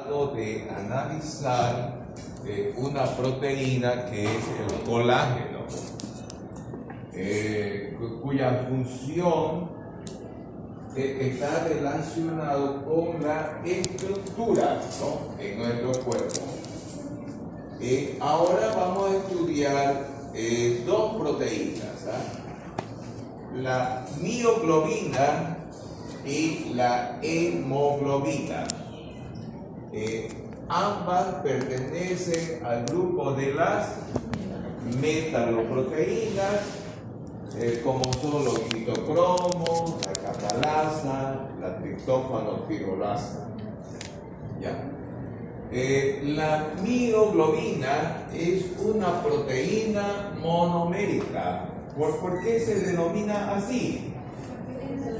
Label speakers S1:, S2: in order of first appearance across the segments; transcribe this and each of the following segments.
S1: tratado de analizar una proteína que es el colágeno, cuya función está relacionado con la estructura, ¿no?, en nuestro cuerpo. Ahora vamos a estudiar dos proteínas, la mioglobina y la hemoglobina. Ambas pertenecen al grupo de las metaloproteínas, como son los citocromos, la catalasa, la triptófano-pirolasa. ¿Ya? La mioglobina es una proteína monomérica. ¿Por qué se denomina así?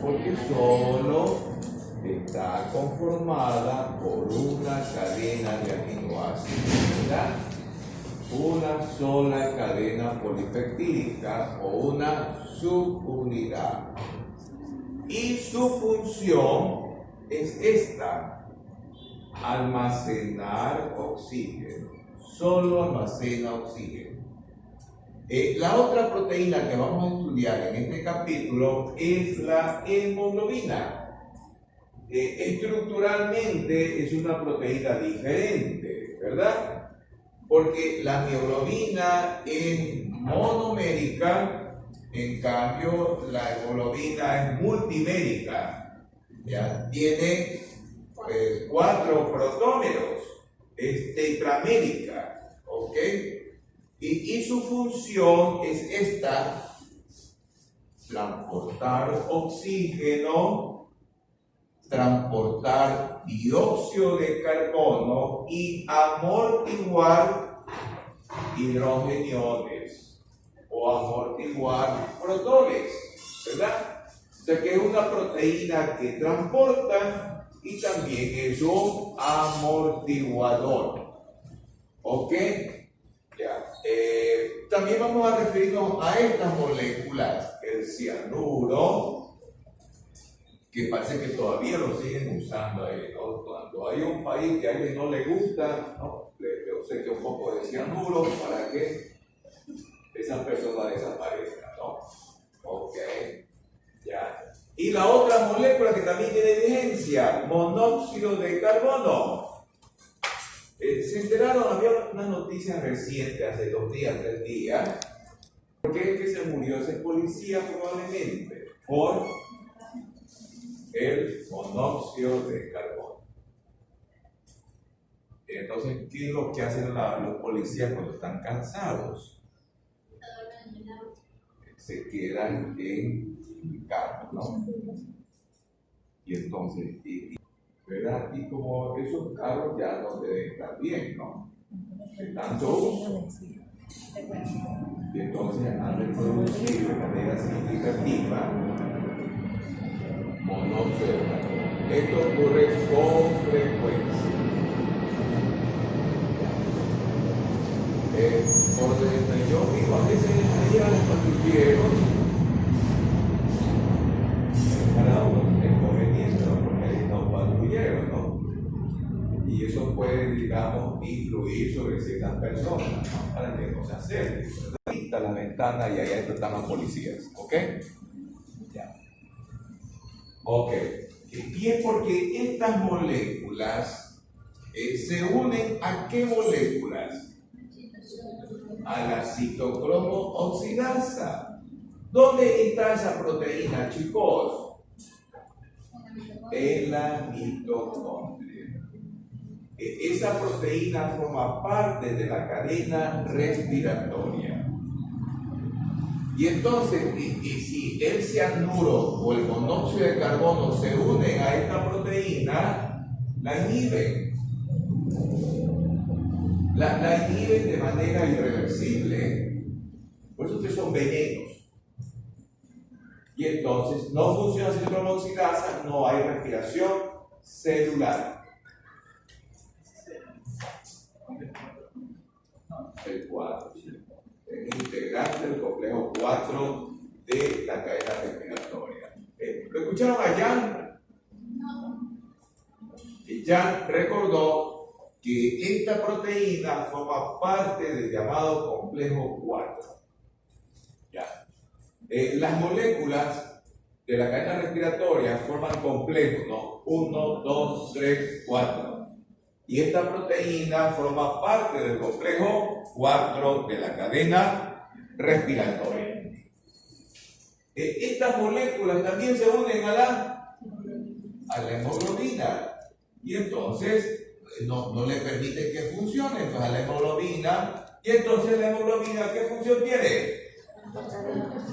S1: Porque solo está conformada por una cadena de aminoácidos, ¿verdad? Una sola cadena polipeptídica o una subunidad. Y su función es esta: almacenar oxígeno. Solo almacena oxígeno. La otra proteína que vamos a estudiar en este capítulo es la hemoglobina. Estructuralmente es una proteína diferente, ¿verdad? Porque la mioglobina es monomérica, en cambio la hemoglobina es multimérica. ¿Ya? Tiene 4 protómeros, es tetramérica, ¿ok? Y su función es esta: transportar oxígeno, transportar dióxido de carbono y amortiguar hidrogeniones o amortiguar protones, ¿verdad? O sea que es una proteína que transporta y también es un amortiguador, ¿ok? Ya. También vamos a referirnos a estas moléculas, el cianuro, que parece que todavía lo siguen usando ahí, ¿no? Cuando hay un país que a alguien no le gusta, ¿no?, le obsequia un poco de cianuro para que esa persona desaparezca, ¿no? Ok, ya. Y la otra molécula que también tiene vigencia, monóxido de carbono. Se enteraron, había una noticia reciente, hace 2 días, 3 días. ¿Por qué es que se murió ese policía? Probablemente por el monóxido de carbono. Entonces, ¿qué es lo que hacen los policías cuando están cansados? Se quedan en carro, ¿no? Y entonces, ¿verdad? Y como esos carros ya no deben estar bien, ¿no? De tanto uso. Y entonces han de producir de manera significativa monóxido de carbono. Esto ocurre con frecuencia. Por donde yo vivo, a veces llegan los patrulleros para unos inconvenientes, ¿no?, porque hay unos patrulleros, ¿no? Y eso puede, digamos, influir sobre ciertas personas, ¿no?, para que no se acerquen. Quita la ventana y ahí están los policías, ¿ok? Ya. Ok. Y es porque estas moléculas se unen ¿a qué moléculas? A la citocromo oxidasa. ¿Dónde está esa proteína, chicos? En la mitocondria. Esa proteína forma parte de la cadena respiratoria. Y entonces, si el cianuro o el monóxido de carbono se unen a esta proteína, la inhiben. La inhiben de manera irreversible. Por eso que son venenos. Y entonces no funciona la citocromo oxidasa, no hay respiración celular. El 4. Es integrante del complejo 4 de la cadena respiratoria. ¿Lo escucharon allá? Y Jan recordó que esta proteína forma parte del llamado complejo 4. Ya. Las moléculas de la cadena respiratoria forman complejos, ¿no? 1, 2, 3, 4. Y esta proteína forma parte del complejo 4 de la cadena respiratoria. Estas moléculas también se unen a la hemoglobina. Y entonces no le permite que funcione. Entonces a la hemoglobina. Y entonces la hemoglobina, ¿qué función tiene?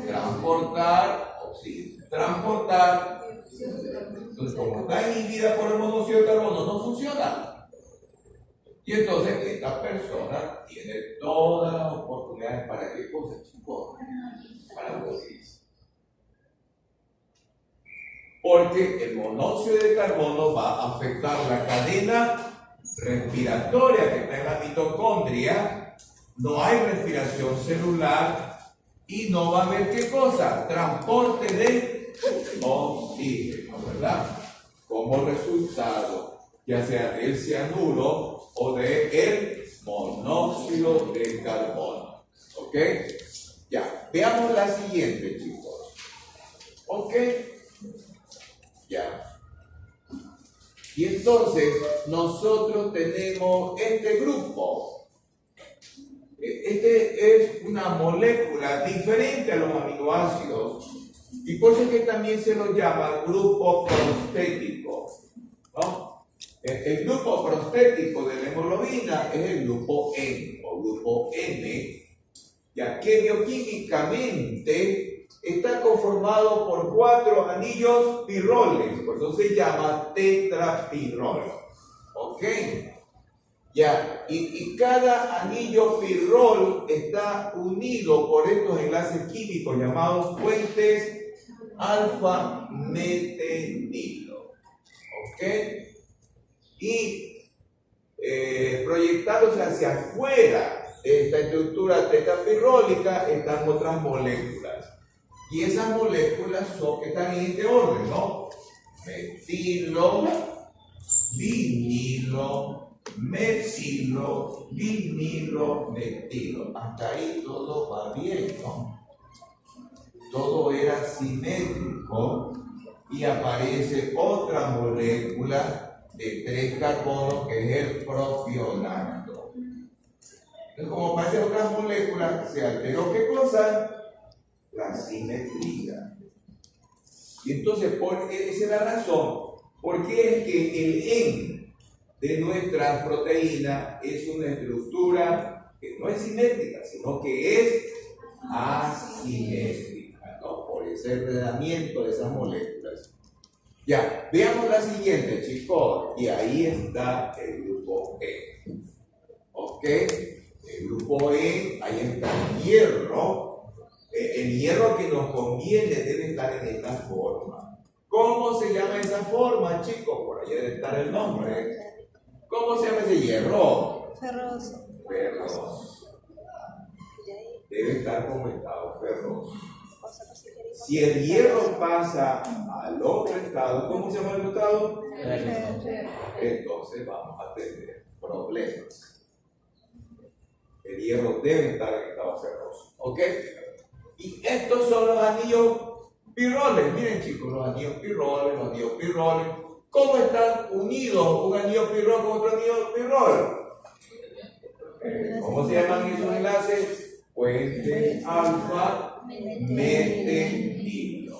S1: Transportar oxígeno. Transportar. Entonces, como está inhibida por el monóxido de carbono, no funciona. Y entonces esta persona tiene todas las oportunidades para qué cosa, chicos, para morirse. Porque el monóxido de carbono va a afectar la cadena respiratoria que está en la mitocondria. No hay respiración celular y no va a haber qué cosa, transporte de oxígeno, ¿verdad? Como resultado, ya sea del cianuro o del monóxido de carbono. ¿Ok? Ya, veamos la siguiente, chicos. ¿Ok? Ya. Y entonces, nosotros tenemos este grupo. Este es una molécula diferente a los aminoácidos. Y por eso es que también se lo llama grupo prostético, ¿no? El grupo prostético de la hemoglobina es el grupo N o grupo M, ya que bioquímicamente está conformado por 4 anillos pirroles, por eso se llama tetrapirrol. ¿Ok? Ya, y cada anillo pirrol está unido por estos enlaces químicos llamados puentes alfa-metenilo. ¿Ok? Y proyectándose hacia afuera de esta estructura tetrapirrólica están otras moléculas. Y esas moléculas están en este orden, ¿no? Metilo, vinilo, metilo, vinilo, metilo. Hasta ahí todo va bien, ¿no? Todo era simétrico y aparece otra molécula de 3 carbonos que es el propionato. Entonces, como aparecen otras moléculas, se alteró ¿qué cosa? La simetría. Y entonces, esa es la razón. ¿Por qué es que el N de nuestra proteína es una estructura que no es simétrica, sino que es asimétrica, ¿no? Por ese enredamiento de esas moléculas. Ya, veamos la siguiente, chicos. Y ahí está el grupo E. ¿Ok? El grupo E, ahí está el hierro. El hierro que nos conviene debe estar en esta forma. ¿Cómo se llama esa forma, chicos? Por ahí debe estar el nombre. ¿Cómo se llama ese hierro?
S2: Ferroso.
S1: Ferroso. Debe estar como estado ferroso. Si el hierro pasa al otro estado, ¿cómo se llama el estado? Entonces vamos a tener problemas. El hierro debe estar en estado ferroso. ¿Ok? Y estos son los anillos pirroles. Miren, chicos, los anillos pirroles. ¿Cómo están unidos un anillo pirrol con otro anillo pirrol? ¿Cómo se llaman esos enlaces? Puente alfa-metenilo.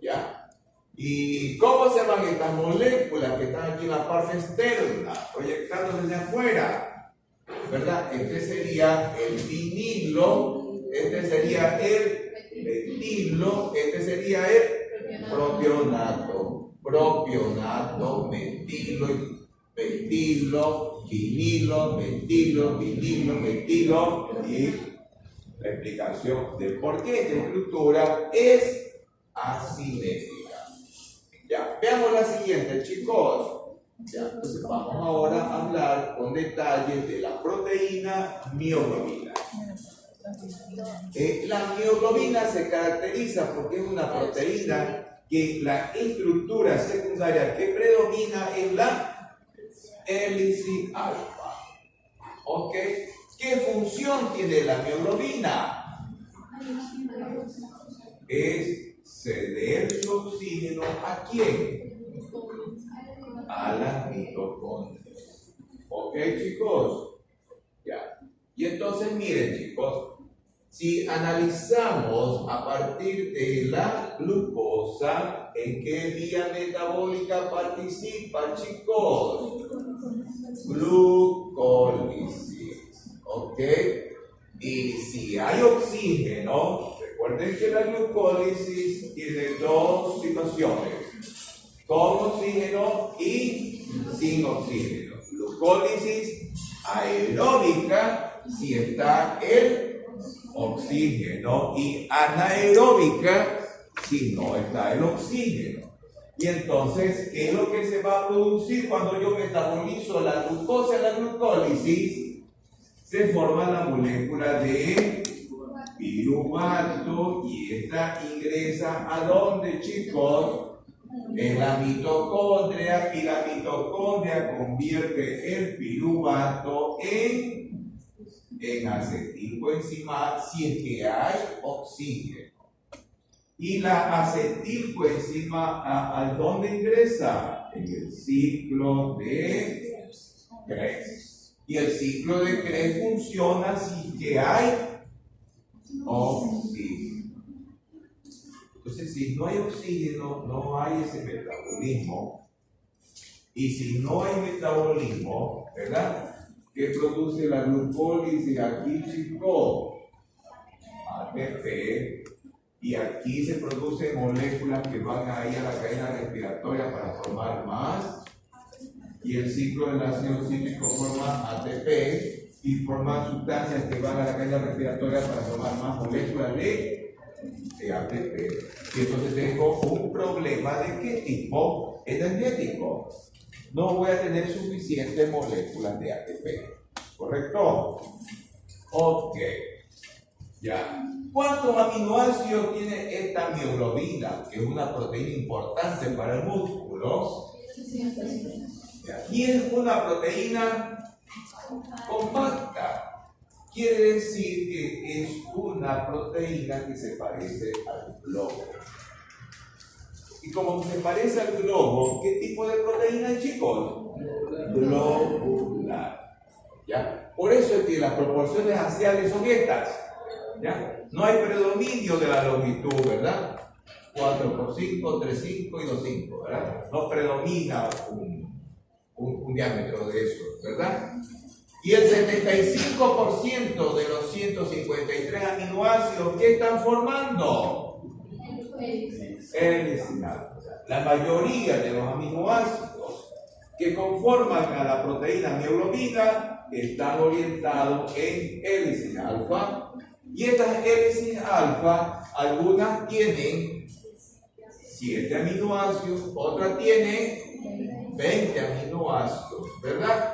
S1: ¿Ya? ¿Y cómo se llaman estas moléculas que están aquí en la parte externa, proyectándose hacia afuera? ¿Verdad? Este sería el vinilo, este sería el metilo, este sería el propionato. Propionato, metilo, vinilo, metilo, y la explicación de por qué esta estructura es asimétrica. Ya, veamos la siguiente, chicos. Ya, entonces vamos ahora a hablar con detalles de la proteína mioglobina. La mioglobina se caracteriza porque es una proteína que la estructura secundaria que predomina es la hélice alfa. ¿Ok? ¿Qué función tiene la mioglobina? Es ceder su oxígeno ¿a quién? A las mitocondrias. ¿Ok, chicos? Ya. Y entonces, miren, chicos, si analizamos a partir de la glucosa, ¿en qué vía metabólica participa, chicos? Glucólisis. ¿Ok? Y si hay oxígeno, recuerden que la glucólisis tiene dos situaciones: con oxígeno y sin oxígeno. Glucólisis aeróbica si está el oxígeno y anaeróbica si no está el oxígeno. Y entonces, ¿qué es lo que se va a producir cuando yo metabolizo la glucosa en la glucólisis? Se forma la molécula de piruvato y esta ingresa ¿a dónde, chicos? En la mitocondria, y la mitocondria convierte el piruvato en acetilcoenzima si es que hay oxígeno. Y la acetilcoenzima ¿a dónde ingresa? En el ciclo de Krebs. Y el ciclo de Krebs funciona si es que hay oxígeno. Entonces, si no hay oxígeno, no hay ese metabolismo. Y si no hay metabolismo, ¿verdad? ¿Qué produce la glucólisis aquí, chicos? ATP. Y aquí se producen moléculas que van ahí a la cadena respiratoria para formar más. Y el ciclo del ácido cítrico forma ATP y forma sustancias que van a la cadena respiratoria para formar más moléculas de ATP. Y entonces tengo un problema de qué tipo energético. No voy a tener suficientes moléculas de ATP. ¿Correcto? Ok. Ya. ¿Cuántos aminoácidos tiene esta mioglobina, que es una proteína importante para el músculo? Y es una proteína compacta. Quiere decir que es una proteína que se parece al globo. Y como se parece al globo, ¿qué tipo de proteína es, chicos? Globular. ¿Ya? Por eso es que las proporciones axiales son estas. ¿Ya? No hay predominio de la longitud, ¿verdad? 4 por 5, 3, 5 y 2, 5, ¿verdad? No predomina un diámetro de eso, ¿verdad? Y el 75% de los 153 aminoácidos, ¿qué están formando? Hélice alfa. La mayoría de los aminoácidos que conforman a la proteína mioglobina están orientados en hélice alfa. Y estas hélices alfa, algunas tienen 7 aminoácidos, otras tienen 20 aminoácidos, ¿verdad?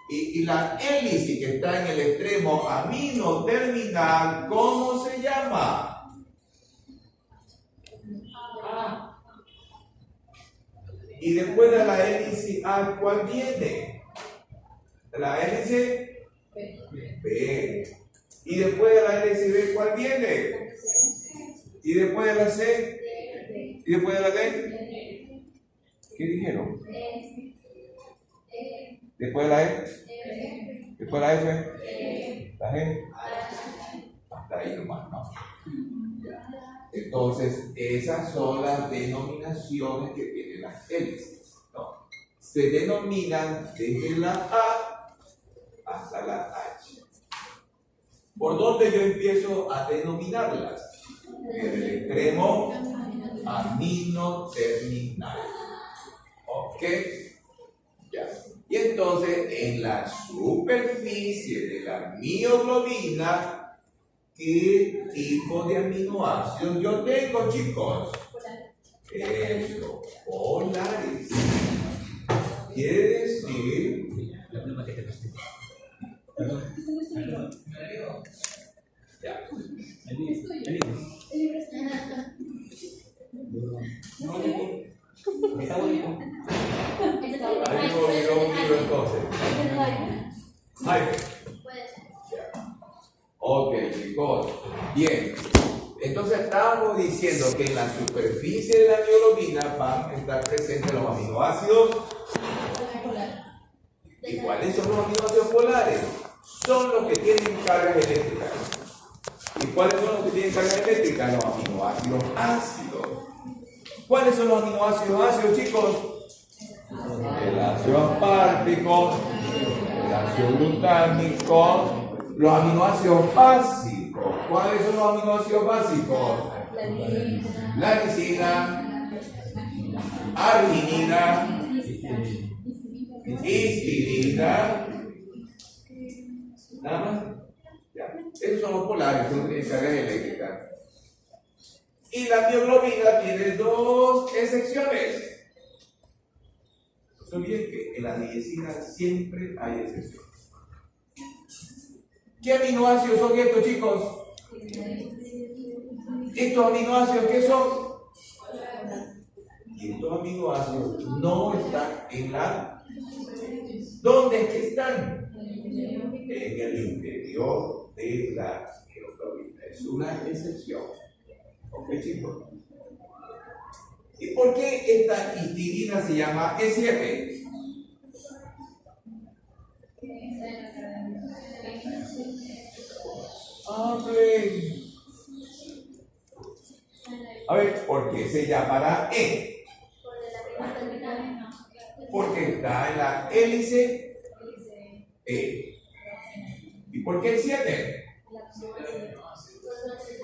S1: Y la hélice que está en el extremo amino terminal, ¿cómo se llama? Y después de la hélice A, ¿cuál viene? La hélice B. Y después de la hélice B, ¿cuál viene? Y después de la C. ¿Y después de la D? ¿Qué dijeron? Después de la E. Después de la F. La G. Hasta ahí nomás, ¿no? Entonces, esas son las denominaciones que tienen las hélices, ¿no? Se denominan desde la A hasta la H. ¿Por dónde yo empiezo a denominarlas? En el extremo amino terminal. ¿Ok? Ya. Y entonces, en la superficie de la mioglobina, ¿qué tipo de aminoácidos yo tengo, chicos? Eso, polares. Quiere decir... Ya. Ahí me olvidó un libro entonces. Jaime. Ok, chicos. Bien. Entonces estábamos diciendo que en la superficie de la mioglobina van a estar presentes los aminoácidos. ¿Y cuáles son los aminoácidos polares? Son los que tienen cargas eléctricas. ¿Y cuáles son los que tienen cargas eléctricas? Los aminoácidos ácidos. ¿Cuáles son los aminoácidos ácidos, chicos? El ácido aspartico, el ácido glutámico, los aminoácidos básicos. ¿Cuáles son los aminoácidos básicos? La lisina, arginina, histidina. Nada más. Ya. Esos son los polares, son de cargas eléctricas. Y la mioglobina tiene dos excepciones. No se olviden que en la medicina siempre hay excepciones. ¿Qué aminoácidos son estos, chicos? ¿Estos aminoácidos qué son? Y estos aminoácidos no están en la... ¿Dónde es que están? En el interior de la mioglobina. Es una excepción. ¿Ok, chicos? ¿Y por qué esta histidina se llama E7? A ver, ¿por qué se llamará E? Porque está en la hélice E. ¿Y por qué el 7?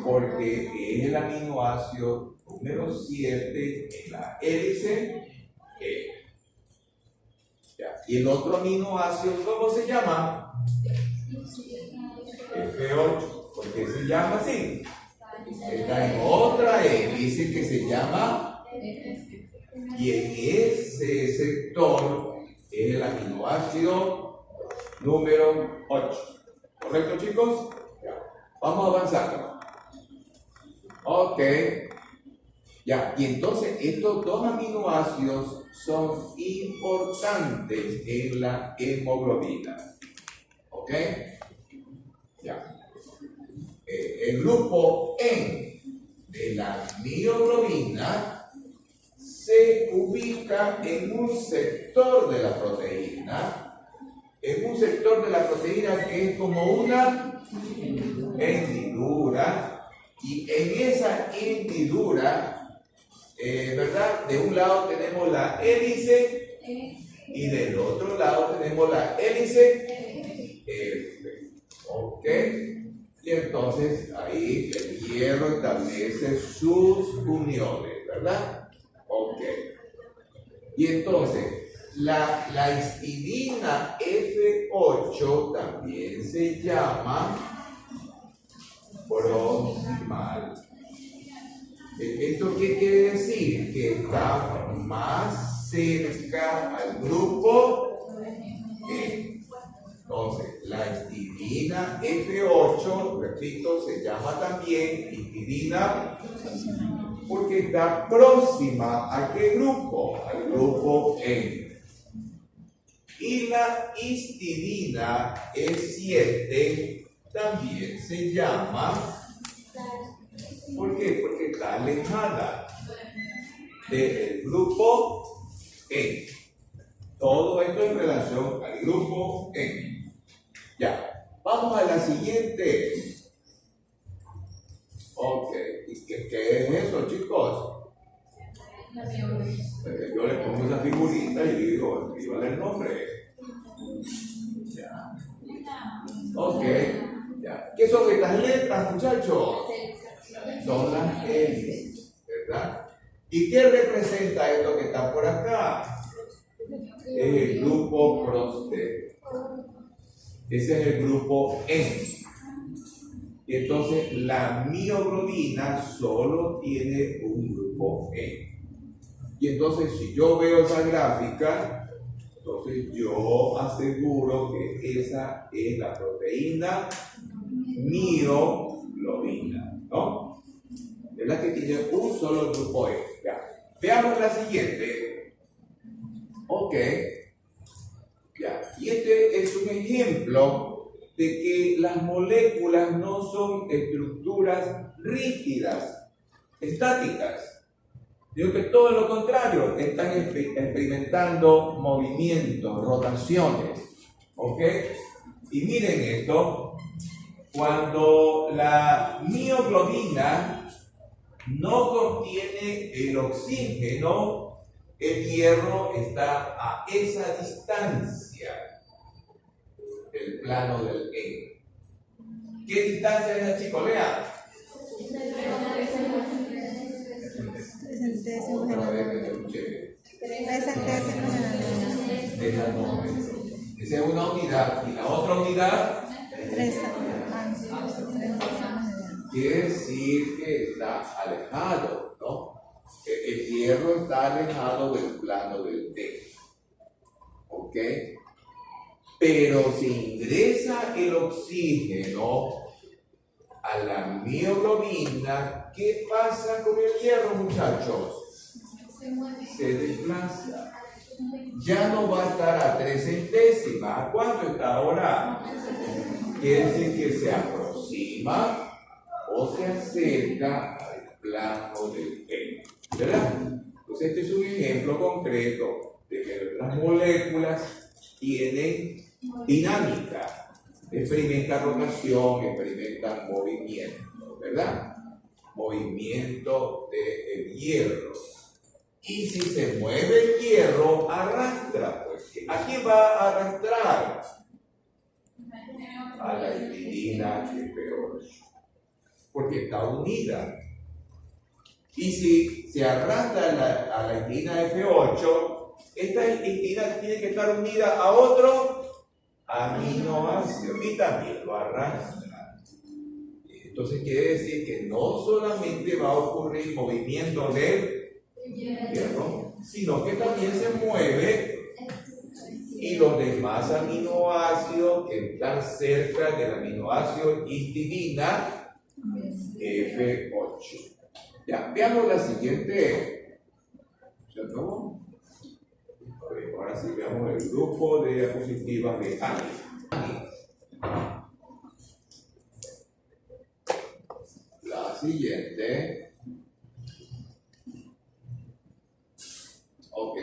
S1: Porque es el aminoácido número 7 en la hélice E. Ya. Y el otro aminoácido, ¿cómo se llama? F8. ¿Por qué se llama así? Está en otra hélice que se llama, y en ese sector es el aminoácido número 8. ¿Correcto, chicos? Ya. Vamos avanzando. Ok. Ya, y entonces estos dos aminoácidos son importantes en la hemoglobina. ¿Ok? Ya. El grupo N de la mioglobina se ubica en un sector de la proteína, que es como una hendidura, y en esa hendidura, ¿verdad? De un lado tenemos la hélice y del otro lado tenemos la hélice F. ¿Ok? Y entonces ahí el hierro establece sus uniones, ¿verdad? Ok. Y entonces la histidina F8 también se llama proximal. ¿Esto qué quiere decir? Que está más cerca al grupo E. Entonces, la histidina F8, repito, se llama también histidina porque está próxima ¿a qué grupo? Al grupo N. Y la histidina E7 también se llama, ¿por qué? Porque está alejada del grupo N. Todo esto en relación al grupo N. Ya, vamos a la siguiente. Ok, ¿y qué es eso, chicos? Yo le pongo esa figurita y digo, escríbale el nombre. Ya. Ok, ya. ¿Qué son estas letras, muchachos? Son las hélices, ¿verdad? ¿Y qué representa esto que está por acá? Es el grupo prostético. Ese es el grupo N. Y entonces la mioglobina solo tiene un grupo N. Y entonces si yo veo esa gráfica, entonces yo aseguro que esa es la proteína mioglobina, ¿no? Es la que tiene un solo grupo N. Ya. Veamos la siguiente. Ok. Ya. Y este es un ejemplo de que las moléculas no son estructuras rígidas, estáticas. Digo que todo lo contrario, están experimentando movimientos, rotaciones. ¿Ok? Y miren esto, cuando la mioglobina no contiene el oxígeno, el hierro está a esa distancia del plano del E. ¿Qué distancia es la chicolea? Otra vez que te escuché.
S2: 3 centésimos en la luna.
S1: Esa es una unidad. ¿Y la otra unidad?
S2: 3 centésimos.
S1: Quiere decir que está alejado, ¿no? El hierro está alejado del plano del T. ¿Ok? Pero si ingresa el oxígeno a la mioglobina, ¿qué pasa con el hierro, muchachos? Se desplaza. Ya no va a estar a 3 centésimas. ¿A cuánto está ahora? Quiere decir que se aproxima o se acerca al plano del T, ¿verdad? Entonces este es un ejemplo concreto de que las moléculas tienen dinámica, experimentan rotación, experimentan movimiento, ¿verdad? Movimiento del hierro. Y si se mueve el hierro, arrastra, pues. ¿A quién va a arrastrar? A la histidina F8, porque está unida. Y si se arrastra a la histidina F8, esta histidina tiene que estar unida a otro aminoácido y también lo arrastra. Entonces quiere decir que no solamente va a ocurrir movimiento del hierro, sino que también se mueve y los demás aminoácidos que están cerca del aminoácido histidina F8. Ya, veamos la siguiente. ¿Se acabó? Ahora sí veamos el grupo de diapositivas de Ani. La siguiente. Ok,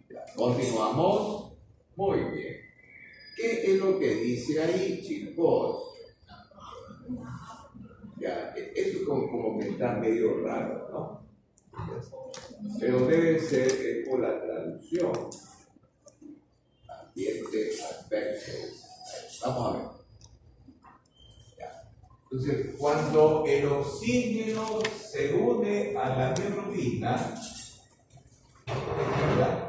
S1: ya, continuamos. Muy bien. ¿Qué es lo que dice ahí, chicos? Ya, eso como que está medio raro, ¿no? Pero debe ser por la traducción. Ambiente adverso. Vamos a ver. Ya. Entonces, cuando el oxígeno se une a la mioglobina, ¿verdad?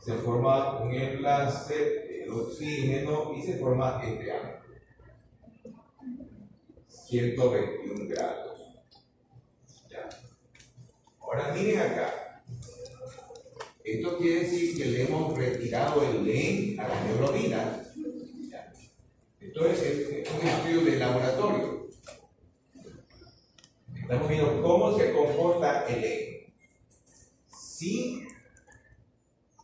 S1: Se forma un enlace del oxígeno y se forma este ángulo. 121 grados. Ya. Ahora miren acá. Esto quiere decir que le hemos retirado el LEN a la mioglobina. Ya. Esto es un estudio de laboratorio. Estamos viendo cómo se comporta el LEN sin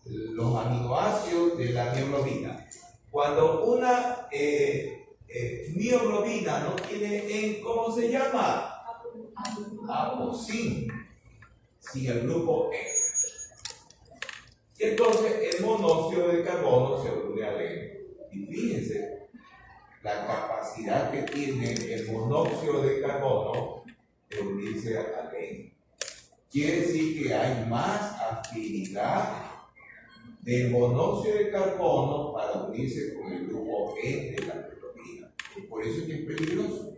S1: los aminoácidos de la mioglobina. Cuando una mioglobina no tiene ¿cómo se llama? Aposin, sin el grupo E. Y entonces el monóxido de carbono se une al E. Y fíjense la capacidad que tiene el monóxido de carbono de unirse al E. Quiere decir que hay más afinidad del monóxido de carbono para unirse con el grupo E de la mioglobina. Y por eso es que es peligroso,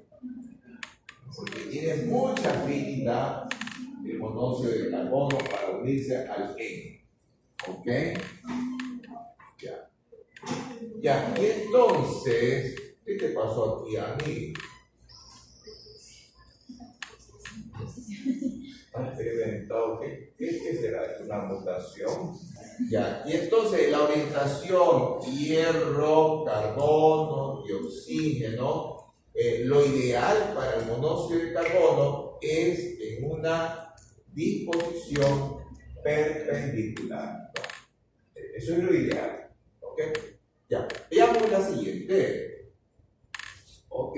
S1: porque tiene mucha afinidad del monóxido de carbono para unirse al E. ¿Ok? Ya. Ya, y entonces, ¿qué te pasó aquí a mí? Experimentado, ¿qué será? ¿Es una mutación? Ya, y entonces la orientación hierro, carbono y oxígeno, lo ideal para el monóxido de carbono es en una disposición perpendicular. Eso es lo ideal, ¿ok? ¿Ok? Ya, veamos la siguiente. ¿Ok?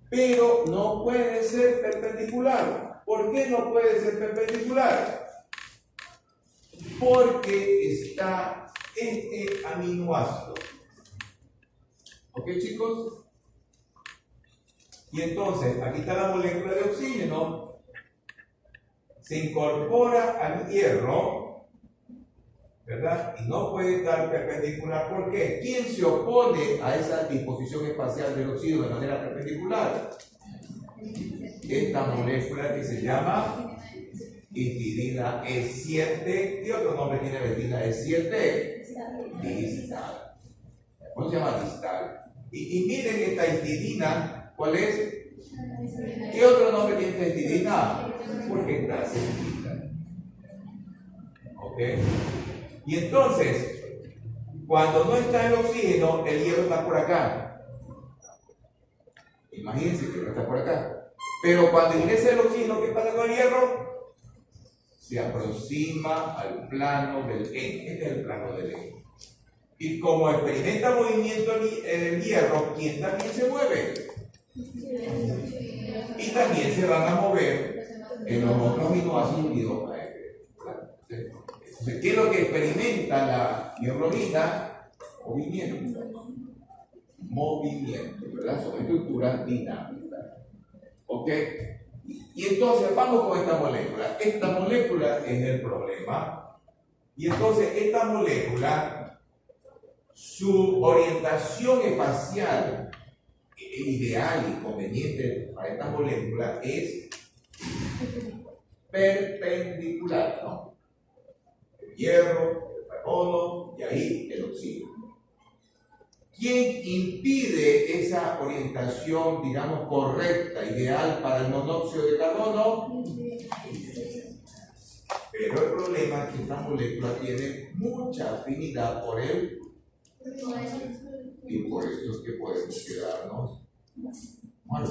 S1: Pero no puede ser perpendicular. ¿Por qué no puede ser perpendicular? Porque está este aminoácido. ¿Ok, chicos? Y entonces, aquí está la molécula de oxígeno. Se incorpora al hierro, ¿verdad? Y no puede estar perpendicular. ¿Por qué? ¿Quién se opone a esa disposición espacial del oxígeno de manera perpendicular? Esta molécula que se llama histidina E7. ¿Qué otro nombre tiene la histidina E7? Distal. ¿Cómo se llama distal? Y miren esta histidina, ¿cuál es? ¿Qué otro nombre tiene esta histidina? Porque está cerquita. ¿Ok? Y entonces, cuando no está el oxígeno, el hierro está por acá. Imagínense que no está por acá. Pero cuando ingresa el oxígeno, ¿qué pasa con el hierro? Se aproxima al plano del E. Este es el plano del E. Y como experimenta movimiento el hierro, ¿quién también se mueve? Y también se van a mover en los otros aminoácidos unidos a este. Entonces, ¿qué es lo que experimenta la hierronina? Movimiento. Movimiento, ¿verdad? Son estructuras dinámicas. ¿Ok? Y entonces vamos con esta molécula. Esta molécula es el problema. Y entonces esta molécula, su orientación espacial ideal y conveniente para esta molécula es perpendicular, ¿no? El hierro, el carbono y ahí el oxígeno. ¿Quién impide esa orientación, digamos, correcta, ideal para el monóxido de carbono? Pero el problema es que esta molécula tiene mucha afinidad por él y por eso es que podemos quedarnos mal,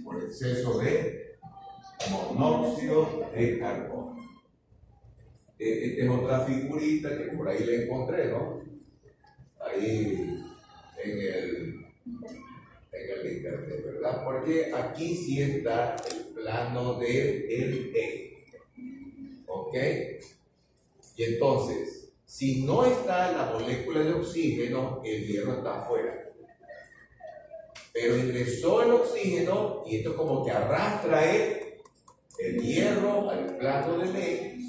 S1: por exceso de monóxido de carbono. Esta es otra figurita que por ahí le encontré, ¿no? Ahí en el internet, ¿verdad? Porque aquí sí está el plano del E. ¿Ok? Y entonces, si no está la molécula de oxígeno, el hierro está afuera. Pero ingresó el oxígeno y esto como que arrastra el hierro al plano del E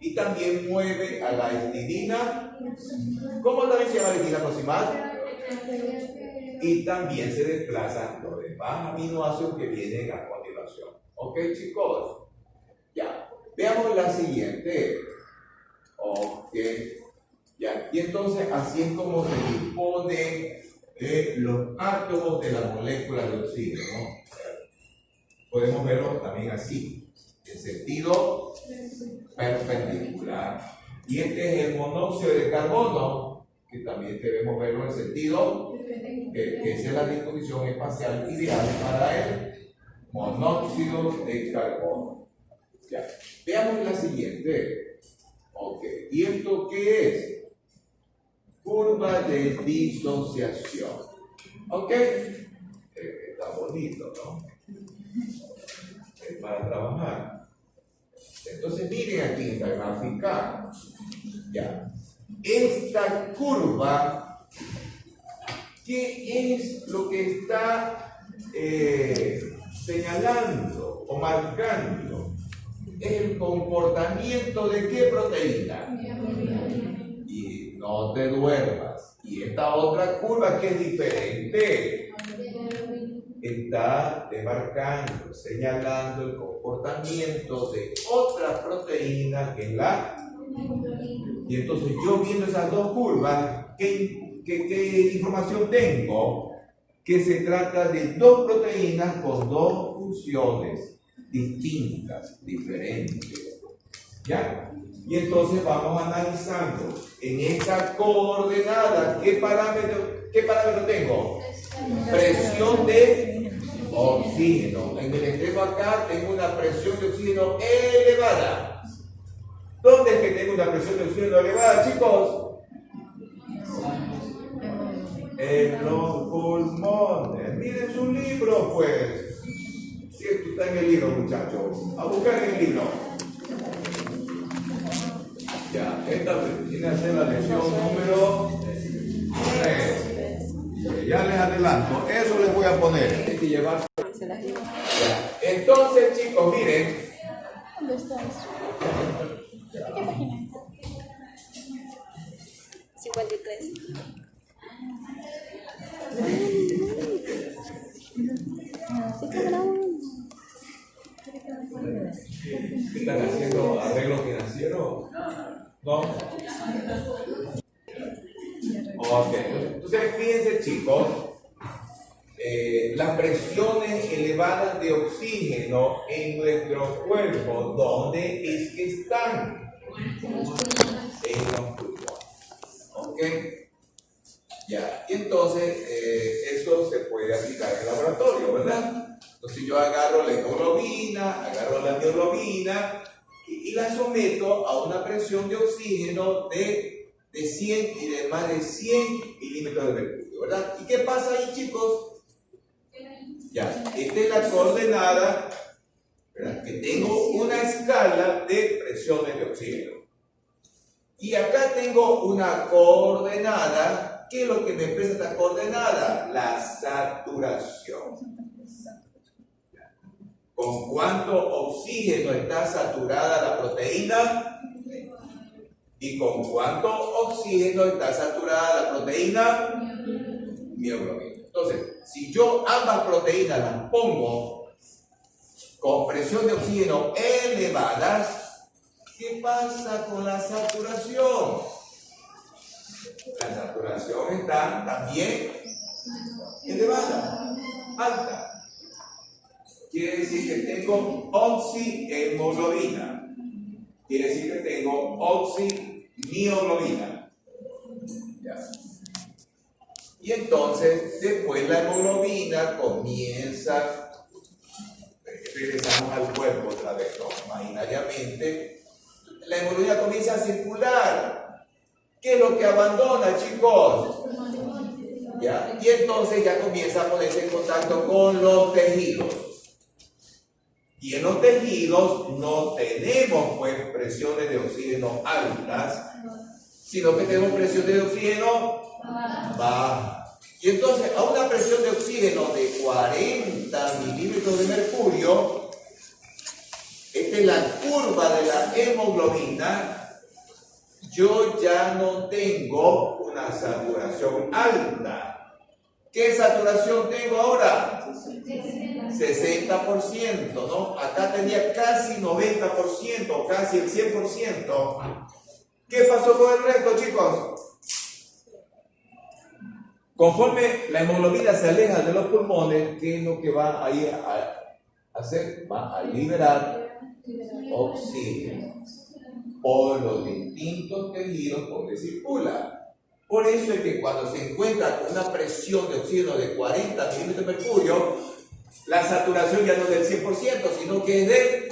S1: y también mueve a la histidina. ¿Cómo también se llama la histidina proximal? Y también se desplazan los demás aminoácidos que vienen a continuación. ¿Ok, chicos? Ya. Veamos la siguiente. Ok. Ya. Y entonces así es como se disponen los átomos de la molécula de oxígeno. Podemos verlo también así, en sentido perpendicular. Y este es el monóxido de carbono, que también debemos verlo en sentido que esa es la disposición espacial ideal para el monóxido de carbono. Ya. Veamos la siguiente. Ok. ¿Y esto qué es? Curva de disociación. ¿Ok? Está bonito, ¿no? Es para trabajar. Entonces miren aquí esta gráfica. Ya. Esta curva, ¿qué es lo que está señalando o marcando? Es el comportamiento de qué proteína. Y no te duermas. Y esta otra curva que es diferente está demarcando, señalando el comportamiento de otra proteína que es la. Y entonces yo viendo esas dos curvas, ¿qué información tengo? Que se trata de dos proteínas con dos funciones distintas, diferentes. ¿Ya? Y entonces vamos analizando en esta coordenada qué parámetro tengo. Presión de oxígeno. En el extremo acá tengo una presión de oxígeno elevada. ¿Dónde es que tengo una presión de oxígeno elevada, chicos? En los pulmones. Miren su libro, pues. Si esto está en el libro, muchachos. A buscar en el libro. Ya, esta viene a ser la lección número 3. Ya les adelanto, eso les voy a poner. Hay que llevar. Ya. Entonces, chicos, miren.
S2: ¿Dónde estás? ¿Qué página? 53.
S1: ¿Están haciendo arreglo financiero? No. Ok, entonces fíjense, chicos, las presiones elevadas de oxígeno en nuestro cuerpo, ¿dónde es que están? En los pulmones. Ok. Ya, y entonces eso se puede aplicar en el laboratorio, ¿verdad? Entonces yo agarro la hemoglobina, agarro la mioglobina y la someto a una presión de oxígeno de 100 y de más de 100 milímetros de mercurio, ¿verdad? ¿Y qué pasa ahí, chicos? Ya, esta es la coordenada, ¿verdad? Que tengo una escala de presiones de oxígeno. Y acá tengo una coordenada. ¿Qué es lo que me expresa esta coordenada? La saturación. ¿Con cuánto oxígeno está saturada la proteína? ¿Y con cuánto oxígeno está saturada la proteína? Mioglobina. Entonces, si yo ambas proteínas las pongo con presión de oxígeno elevadas, ¿qué pasa con la saturación? La saturación está también elevada, alta. Quiere decir que tengo oxihemoglobina. Quiere decir que tengo oximioglobina. ¿Ya? Y entonces, después la hemoglobina comienza, regresamos al cuerpo otra vez, ¿no? Imaginariamente, la hemoglobina comienza a circular. ¿Qué es lo que abandona, chicos? ¿Ya? Y entonces ya comienza a ponerse en contacto con los tejidos. Y en los tejidos no tenemos pues presiones de oxígeno altas, sino que tenemos presiones de oxígeno bajas. Y entonces a una presión de oxígeno de 40 milímetros de mercurio, esta es la curva de la hemoglobina, yo ya no tengo una saturación alta. ¿Qué saturación tengo ahora? 60%, ¿no? Acá tenía casi 90%, casi el 100%. ¿Qué pasó con el resto, chicos? Conforme la hemoglobina se aleja de los pulmones, ¿qué es lo que va a ir a hacer? Va a liberar oxígeno por los distintos tejidos donde circula. Por eso es que cuando se encuentra con una presión de oxígeno de 40 milímetros de mercurio, la saturación ya no es del 100%, sino que es del...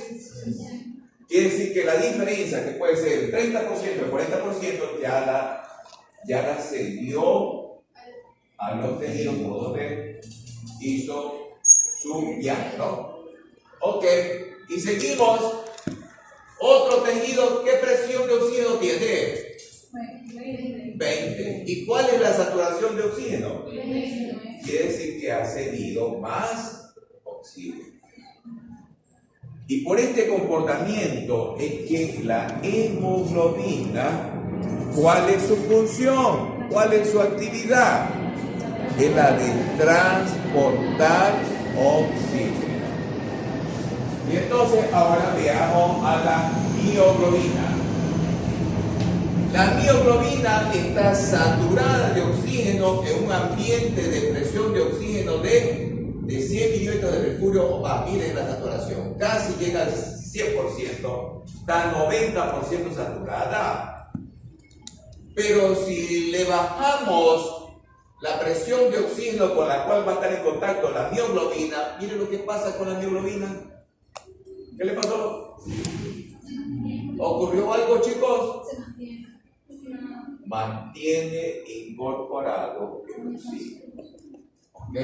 S1: Quiere decir que la diferencia, que puede ser el 30%, el 40%, ya la cedió a los tejidos por donde hizo su viaje, ¿no? Ok, y seguimos. Otro tejido, ¿qué presión de oxígeno tiene? 20. ¿Y cuál es la saturación de oxígeno? Quiere decir que ha cedido más oxígeno. Y por este comportamiento es que la hemoglobina, ¿cuál es su función? ¿Cuál es su actividad? Es la de transportar oxígeno. Y entonces ahora veamos a la mioglobina. La mioglobina está saturada de oxígeno en un ambiente de presión de oxígeno de 100 milímetros de mercurio o más. Miren la saturación, casi llega al 100%, está 90% saturada. Pero si le bajamos la presión de oxígeno con la cual va a estar en contacto la mioglobina, miren lo que pasa con la mioglobina. ¿Qué le pasó? ¿Ocurrió algo, chicos? mantiene incorporado el oxígeno. ¿Ok?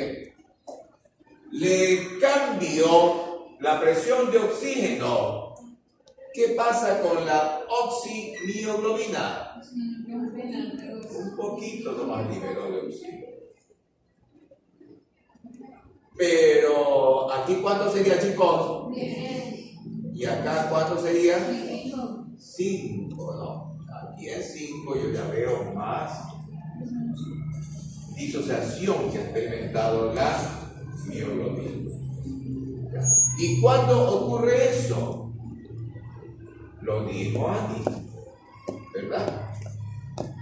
S1: Le cambio la presión de oxígeno. ¿Qué pasa con la oximioglobina? Un poquito nomás liberó de oxígeno. Pero aquí, ¿cuánto sería, chicos?
S2: 10.
S1: Y acá, ¿cuánto sería? 5, ¿no? Aquí en 5 yo ya veo más disociación que ha experimentado la mioglobina. ¿Y cuándo ocurre eso? Lo dijo aquí, ¿verdad?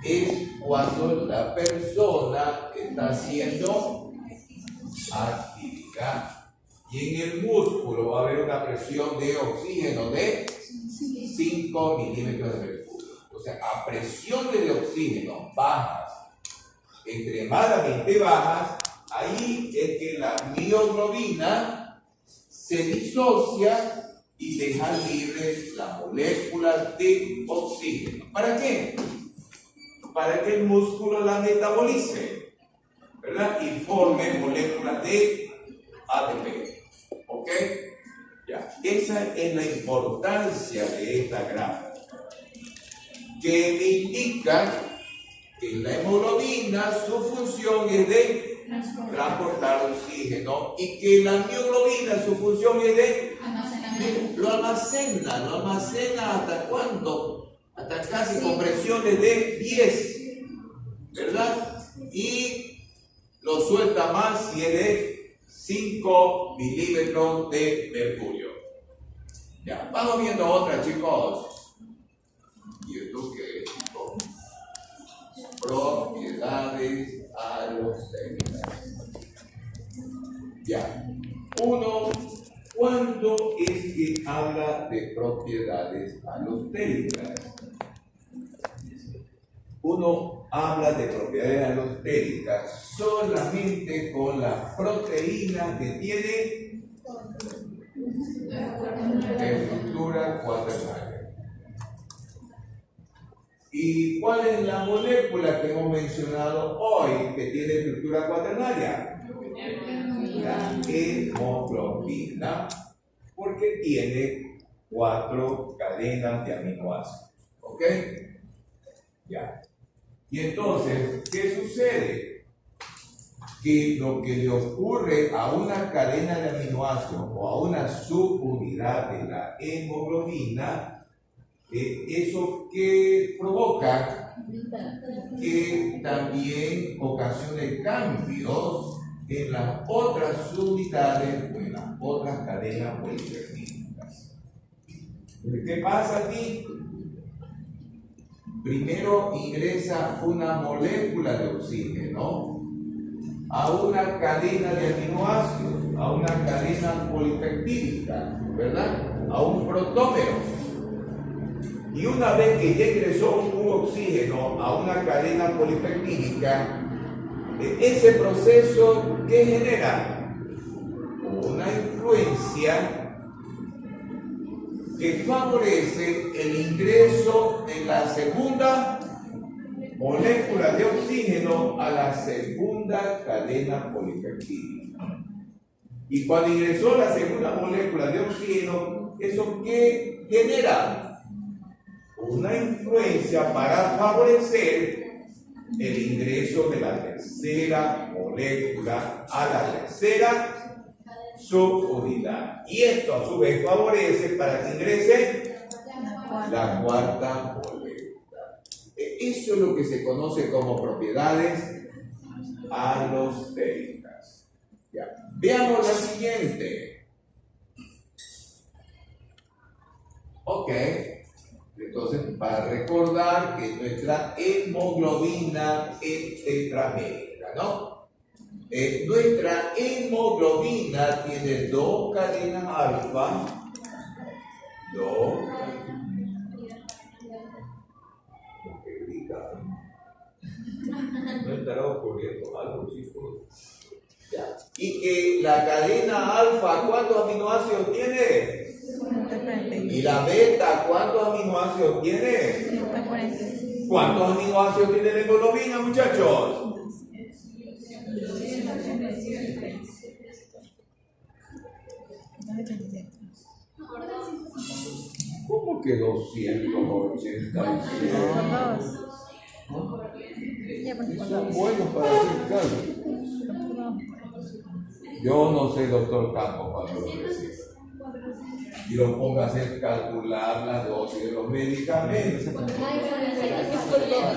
S1: Es cuando la persona está haciendo actividad. Y en el músculo va a haber una presión de oxígeno de 5 milímetros de mercurio. O sea, a presiones de oxígeno bajas, extremadamente bajas, ahí es que la mioglobina se disocia y deja libre la molécula de oxígeno. ¿Para qué? Para que el músculo la metabolice, ¿verdad? Y forme moléculas de ATP. ¿Ok? Ya. Esa es la importancia de esta gráfica, que me indica que la hemoglobina, su función es de transportar oxígeno, y que la mioglobina, su función es de lo almacena hasta cuándo, hasta casi con presiones de 10, ¿verdad? Y lo suelta más si es de 5 milímetros de mercurio. Ya, vamos viendo otra, chicos. ¿Y esto qué es, chicos? Propiedades alostéricas. Ya. Uno, ¿cuándo es que habla de propiedades alostéricas? Uno habla de propiedades alostéricas solamente con la proteína que tiene estructura cuaternaria. ¿Y cuál es la molécula que hemos mencionado hoy que tiene estructura cuaternaria? La hemoglobina, porque tiene 4 cadenas de aminoácidos. ¿Ok? Ya. Y entonces, ¿qué sucede? Que lo que le ocurre a una cadena de aminoácidos o a una subunidad de la hemoglobina, eso que provoca que también ocasione cambios en las otras subunidades o en las otras cadenas polipeptídicas. ¿Qué pasa aquí? Primero ingresa una molécula de oxígeno a una cadena de aminoácidos, a una cadena polipeptídica, ¿verdad? A un protómero. Y una vez que ya ingresó un oxígeno a una cadena polipeptídica, ese proceso, ¿qué genera? Una influencia que favorece el ingreso de la segunda molécula de oxígeno a la segunda cadena polipeptídica. Y cuando ingresó la segunda molécula de oxígeno, ¿eso qué genera? Una influencia para favorecer el ingreso de la tercera molécula a la tercera subunidad. Y esto a su vez favorece para que ingrese la cuarta molécula. Eso es lo que se conoce como propiedades alostéricas. Ya. Veamos la siguiente. Ok. Entonces, para recordar que nuestra hemoglobina es tetramétrica, ¿no? Nuestra hemoglobina tiene 2 cadenas alfa, 2. No estará ocurriendo algo, chicos. Ya. Y que la cadena alfa, ¿cuántos aminoácidos tiene? Y la beta, ¿cuántos aminoácidos tiene?
S2: 145.
S1: ¿Cuántos aminoácidos tiene la hemoglobina, muchachos? ¿Cómo que 287? Son buenos para hacer cálculos. Yo no sé, doctor Campos, cuando lo reciba. Y lo ponga a hacer calcular la dosis de los medicamentos.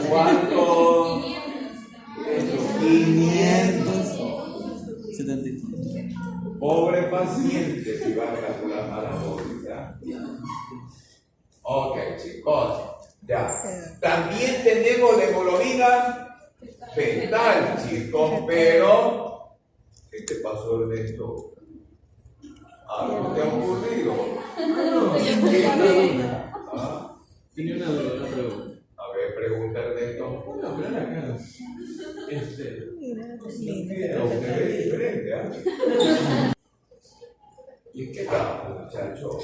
S1: ¿Cuánto?
S3: 575.
S1: Pobre paciente si va a calcular mal la dosis. ¿Ya? Ok, chicos. Ya. También tenemos la hemoglobina fetal, chicos, pero ¿qué te pasó, Ernesto? ¿Algo te ha ocurrido? ¿Ah?
S3: Tenía una pregunta.
S1: A ver, pregunta Ernesto.
S3: Bueno, pero acá.
S1: Mira, usted ve diferente, ¿ah? ¿Y qué tal, muchacho?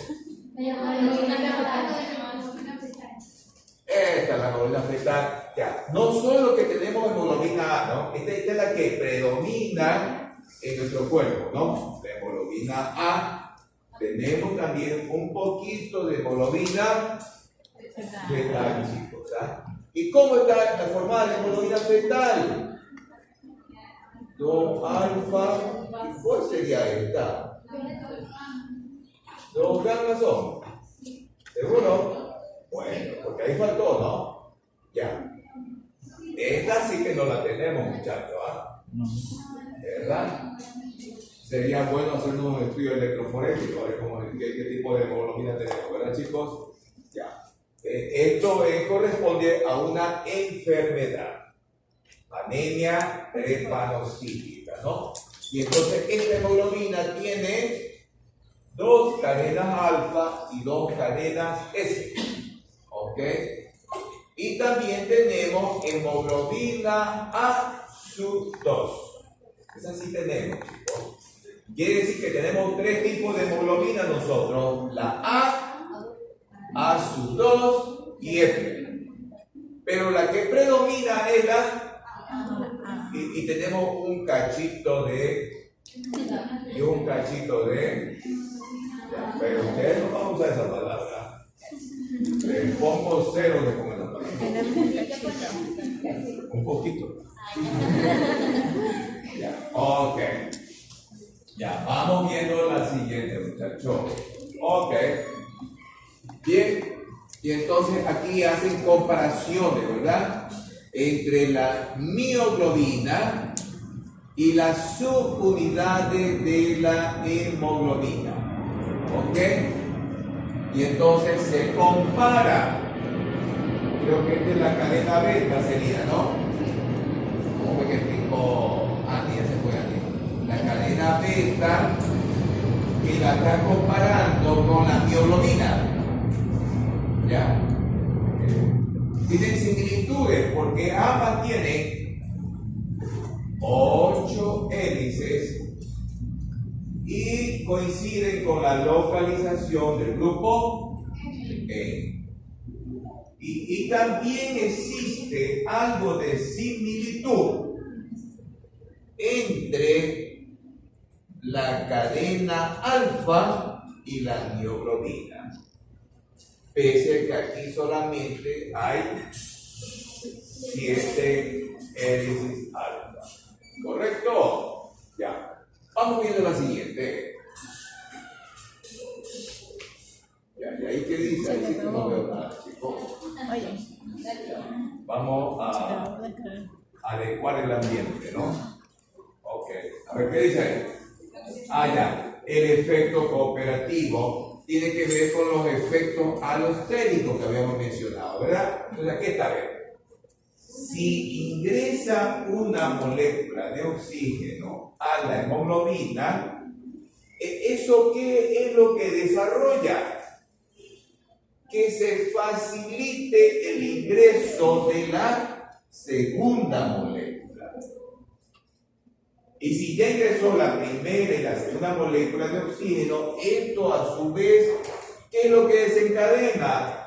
S1: Esta es la hemoglobina fetal. Ya. No solo que tenemos hemoglobina A, ¿no? Esta es la que predomina en nuestro cuerpo, ¿no? La hemoglobina A. Tenemos también un poquito de hemoglobina fetal, chicos. ¿Ah? ¿Y cómo está formada la hemoglobina fetal? 2 alfa. ¿Y cuál sería esta? 2 gamma son. ¿Seguro? Bueno, porque ahí faltó, ¿no? Ya. Esta sí que no la tenemos, muchachos, ¿ah? ¿Verdad? Sería bueno hacer un estudio electroforético, a ver qué tipo de hemoglobina tenemos, ¿verdad, chicos? Ya. Esto corresponde a una enfermedad, anemia prepanocítica, ¿no? Y entonces esta hemoglobina tiene 2 cadenas alfa y 2 cadenas S, ¿ok? Y también tenemos hemoglobina A sub 2. Esa sí tenemos, chicos. Quiere decir que tenemos 3 tipos de hemoglobina nosotros, la A sub 2 y F. Pero la que predomina es la y tenemos un cachito de ya, pero ustedes no van a usar esa palabra. Le pongo 0 de con esa palabra. Un poquito. Ya, ok. Ya, vamos viendo la siguiente, muchachos. Ok. Bien. Y entonces aquí hacen comparaciones, ¿verdad? Entre la mioglobina y las subunidades de la hemoglobina. ¿Ok? Y entonces se compara. Creo que esta es la cadena beta sería, ¿no? ¿Cómo fue que explicó Andy? Ya se fue Andy. La cadena beta que la está comparando con la mioglobina. ¿Ya? Tienen similitudes porque ambas tienen 8 hélices y coinciden con la localización del grupo E. Y también existe algo de similitud entre la cadena alfa y la mioglobina, pese a que aquí solamente hay 7 hélices alfa. ¿Correcto? Ya. Vamos viendo la siguiente. Ya, ¿y ahí qué dice? Ahí sí que no veo nada, chicos. Vamos a adecuar el ambiente, ¿no? Ok. A ver, ¿qué dice ahí? Ya. El efecto cooperativo tiene que ver con los efectos alostéricos que habíamos mencionado, ¿verdad? Entonces, aquí está, a ver. Si ingresa una molécula de oxígeno a la hemoglobina, ¿eso qué es lo que desarrolla? Que se facilite el ingreso de la segunda molécula. Y si ya ingresó la primera y la segunda molécula de oxígeno, esto a su vez, ¿qué es lo que desencadena?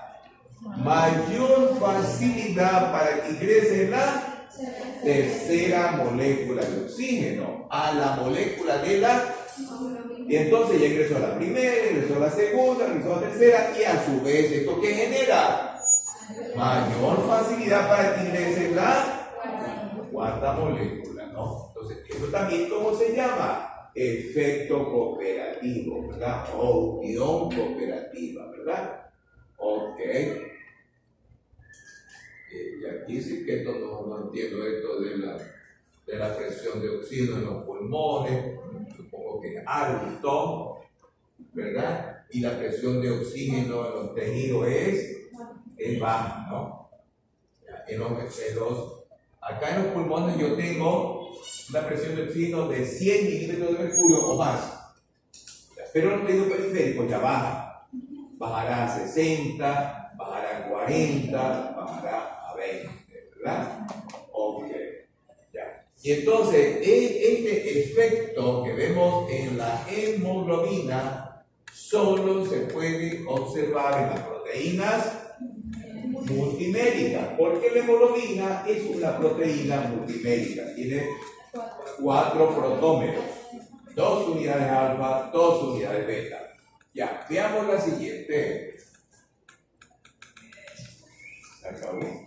S1: mayor facilidad para que ingrese la tercera molécula de oxígeno a la molécula de la. Y entonces ya ingresó a la primera, ingresó a la segunda, ingresó a la tercera, y a su vez, ¿esto qué genera? Mayor facilidad para que ingrese la cuarta molécula, ¿no? Entonces, eso también, ¿cómo se llama? Efecto cooperativo, ¿verdad? O unión cooperativa, ¿verdad? Ok. Y aquí sí que esto no entiendo esto de la presión de oxígeno en los pulmones, supongo que es alto, ¿verdad? Y la presión de oxígeno en los tejidos es baja, ¿no? Acá en los pulmones yo tengo una presión de oxígeno de 100 milímetros de mercurio o más, pero en los tejidos periféricos ya baja, bajará a 60, bajará a 40, bajará a 20, ¿verdad? Ok, ya. Y entonces, este efecto que vemos en la hemoglobina solo se puede observar en las proteínas multiméricas, porque la hemoglobina es una proteína multimérica, tiene 4 protómeros, 2 unidades alfa, 2 unidades beta. Ya, veamos la siguiente. ¿Se acabó?